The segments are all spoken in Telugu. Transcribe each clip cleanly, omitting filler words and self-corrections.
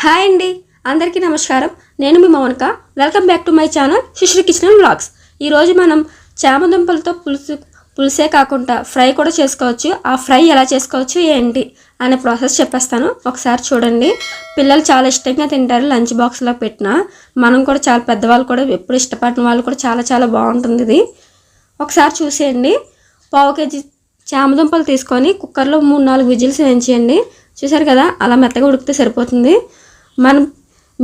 హాయ్ అండి, అందరికీ నమస్కారం. నేను మీ Mounika. Welcome back to my channel Sri kitchen vlogs. ఈరోజు మనం చామదుంపలతో పులుసే కాకుండా ఫ్రై కూడా చేసుకోవచ్చు. ఆ ఫ్రై ఎలా చేసుకోవచ్చు ఏంటి అనే ప్రాసెస్ చెప్పేస్తాను, ఒకసారి చూడండి. పిల్లలు చాలా ఇష్టంగా తింటారు. లంచ్ బాక్స్లో పెట్టిన మనం కూడా చాలా పెద్దవాళ్ళు కూడా ఎప్పుడు ఇష్టపడిన వాళ్ళు కూడా చాలా చాలా బాగుంటుంది ఇది. ఒకసారి చూసేయండి. పావు కేజీ చామదుంపలు తీసుకొని కుక్కర్లో 3-4 విజిల్స్ వేయించేయండి. చూసారు కదా, అలా మెత్తగా ఉడికితే సరిపోతుంది.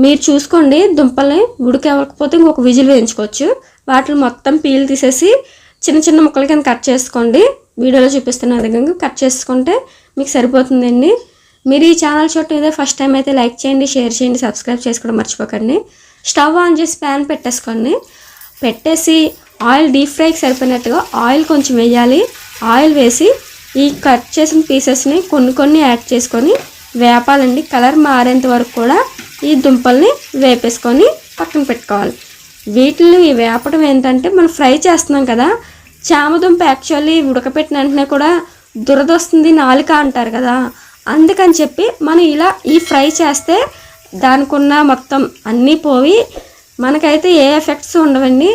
మీరు చూసుకోండి, దుంపల్ని ఉడికేవకపోతే ఇంకొక విజిల్ వేయించుకోవచ్చు. వాటిని మొత్తం పీల్ తీసేసి చిన్న చిన్న ముక్కల కింద కట్ చేసుకోండి. వీడియోలో చూపిస్తున్న విధంగా కట్ చేసుకుంటే మీకు సరిపోతుందండి. మీరు ఈ ఛానల్ చూడటం ఇదే ఫస్ట్ టైం అయితే లైక్ చేయండి, షేర్ చేయండి, సబ్స్క్రైబ్ చేసుకోవడం మర్చిపోకండి. స్టవ్ ఆన్ చేసి ప్యాన్ పెట్టేసి ఆయిల్ డీప్ ఫ్రైకి సరిపోయినట్టుగా ఆయిల్ కొంచెం వేయాలి. ఆయిల్ వేసి ఈ కట్ చేసిన పీసెస్ని కొన్ని యాడ్ చేసుకొని వేపాలండి. కలర్ మారేంత వరకు కూడా ఈ దుంపల్ని వేపేసుకొని పక్కన పెట్టుకోవాలి. వీటిని వేపడం ఏంటంటే మనం ఫ్రై చేస్తున్నాం కదా, చామదుంప యాక్చువల్లీ ఉడకపెట్టిన వెంటనే కూడా దురద వస్తుంది, నాలుక అంటారు కదా. అందుకని చెప్పి మనం ఇలా ఈ ఫ్రై చేస్తే దానికి ఉన్న మొత్తం అన్నీ పోయి మనకైతే ఏ ఎఫెక్ట్స్ ఉండవండి.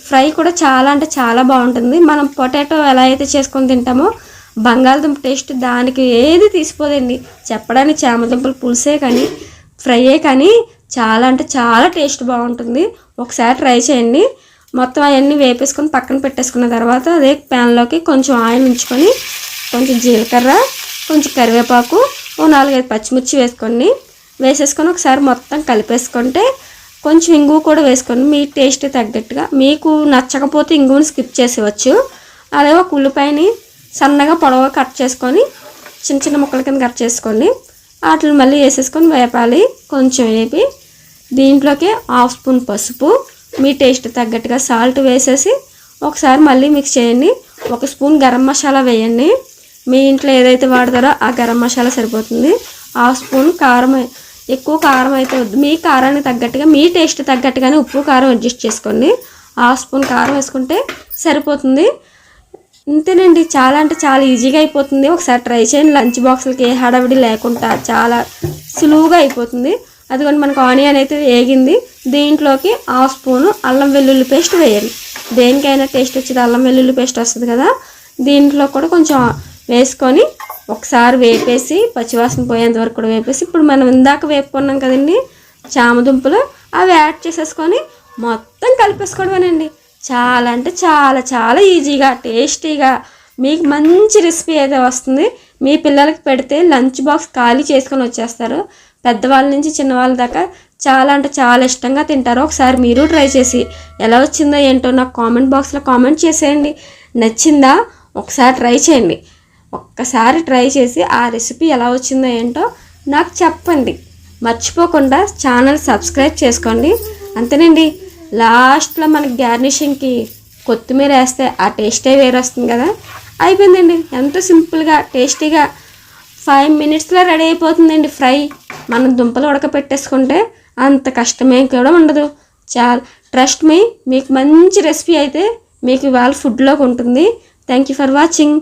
ఫ్రై కూడా చాలా అంటే చాలా బాగుంటుంది. మనం పొటాటో ఎలా అయితే చేసుకొని తింటామో బంగాళదుంప టేస్ట్ దానికి ఏది తీసిపోదండి. చెప్పడానికి చామదుంపలు పులుసే కానీ ఫ్రైయే కానీ చాలా అంటే చాలా టేస్ట్ బాగుంటుంది. ఒకసారి ట్రై చేయండి. మొత్తం అవన్నీ వేపేసుకొని పక్కన పెట్టేసుకున్న తర్వాత అదే ప్యాన్లోకి కొంచెం ఆయిల్ ఉంచుకొని కొంచెం జీలకర్ర, కొంచెం కరివేపాకు, 4-5 పచ్చిమిర్చి వేసేసుకొని ఒకసారి మొత్తం కలిపేసుకుంటే కొంచెం ఇంగువ కూడా వేసుకొని మీ టేస్ట్ తగ్గట్టుగా, మీకు నచ్చకపోతే ఇంగువని స్కిప్ చేసేవచ్చు. అదే ఒక ఉల్లిపాయని సన్నగా పొడవుగా కట్ చేసుకొని చిన్న చిన్న ముక్కల కింద కట్ చేసుకోండి. వాటిని మళ్ళీ వేసేసుకొని వేపాలి. కొంచెం వేపి దీంట్లోకి 1/2 స్పూన్ పసుపు, మీ టేస్ట్ తగ్గట్టుగా సాల్ట్ వేసేసి ఒకసారి మళ్ళీ మిక్స్ చేయండి. 1 స్పూన్ గరం మసాలా వేయండి. మీ ఇంట్లో ఏదైతే వాడతారో ఆ గరం మసాలా సరిపోతుంది. 1/2 స్పూన్ కారం, ఎక్కువ కారం అయితే వద్దు, మీ కారానికి తగ్గట్టుగా మీ టేస్ట్ తగ్గట్టుగానే ఉప్పు కారం అడ్జస్ట్ చేసుకోండి. 1/2 స్పూన్ కారం వేసుకుంటే సరిపోతుంది. ఇంతేనండి, చాలా అంటే చాలా ఈజీగా అయిపోతుంది. ఒకసారి ట్రై చేయండి. లంచ్ బాక్స్లకి ఏ హడావిడి లేకుండా చాలా సులువుగా అయిపోతుంది. అదిగోండి, మనకు ఆనియన్ అయితే వేగింది. దీంట్లోకి 1/2 స్పూను అల్లం వెల్లుల్లి పేస్ట్ వేయండి. దేనికైనా టేస్ట్ వచ్చేది అల్లం వెల్లుల్లి పేస్ట్ వస్తుంది కదా. దీంట్లో కూడా కొంచెం వేసుకొని ఒకసారి వేపేసి పచ్చివాసన పోయేంత వరకు కూడా వేపేసి ఇప్పుడు మనం ఇందాక వేపుకున్నాం కదండి చామదుంపలు, అవి యాడ్ చేసేసుకొని మొత్తం కలిపేసుకోవడమేనండి. చాలా అంటే చాలా చాలా ఈజీగా టేస్టీగా మీకు మంచి రెసిపీ అయితే వస్తుంది. మీ పిల్లలకి పెడితే లంచ్ బాక్స్ ఖాళీ చేసుకొని వచ్చేస్తారు. పెద్దవాళ్ళ నుంచి చిన్నవాళ్ళ దాకా చాలా అంటే చాలా ఇష్టంగా తింటారు. ఒకసారి మీరు ట్రై చేసి ఎలా వచ్చిందో ఏంటో నాకు కామెంట్ బాక్స్లో కామెంట్ చేసేయండి. నచ్చిందా ఒకసారి ట్రై చేయండి. ఒక్కసారి ట్రై చేసి ఆ రెసిపీ ఎలా వచ్చిందో ఏంటో నాకు చెప్పండి. మర్చిపోకుండా ఛానల్ సబ్స్క్రైబ్ చేసుకోండి. అంతేనండి. లాస్ట్లో మనకి గార్నిషింగ్కి కొత్తిమీర వేస్తే ఆ టేస్టే వేరే వస్తుంది కదా. అయిపోయిందండి, ఎంతో సింపుల్గా టేస్టీగా 5 మినిట్స్లో రెడీ అయిపోతుందండి ఫ్రై. మనం దుంపలు ఉడకపెట్టేసుకుంటే అంత కష్టమే కూడా ఉండదు. ట్రస్ట్ మీ, మీకు మంచి రెసిపీ అయితే మీకు ఇవాళ ఫుడ్లోకి ఉంటుంది. Thank you for watching.